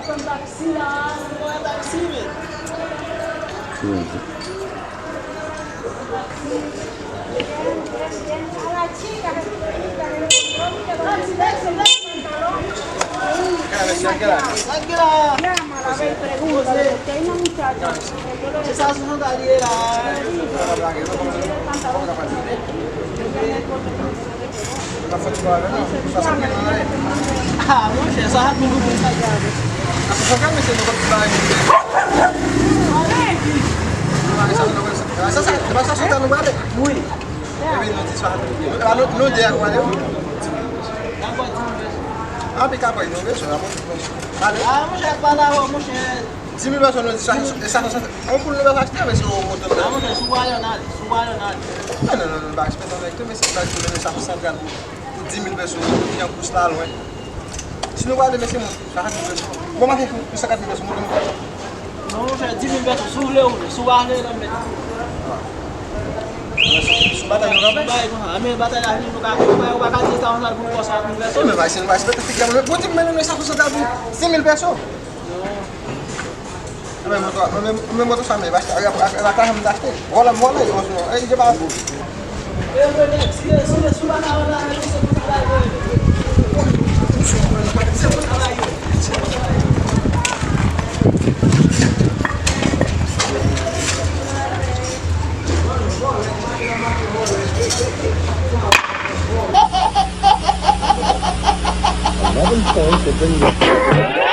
taksi lah, semua taksi ni. Tranquila. Se sa sono da lì era. Ah, non c'è, sa tu non sai già. Ma come se non vai? Masa sudah nubade? Mui. Tapi nanti suatu. Kalau lu dia kemana? Apa kapa itu besok? Ah, mau siapa dah? Mau siapa? Simi besok nanti sah. Aku pun lebih pasti besok motor. Mau siapa? Subayo nadi. Não, baixo pensando que tu me está tudo nessa sangan. 10.000 besok yang kustal, weh. Sino ba de mesmo? Sah tu besok. Mau masih sekat besok motor. Não, já 10.000 besok suhleu, subahle ramai. Bata juga baik, ambil bata dah ni muka aku baik bakat sih tahun lalu kau 7.000 peso. Ini masih betul 3.000. Buat mana ni satu satu 5.000 peso. Kami motor sama, basta agak agak ham dah tu. Bola itu semua. Jawab aku. Sudah subhanallah. Another phone to bring you.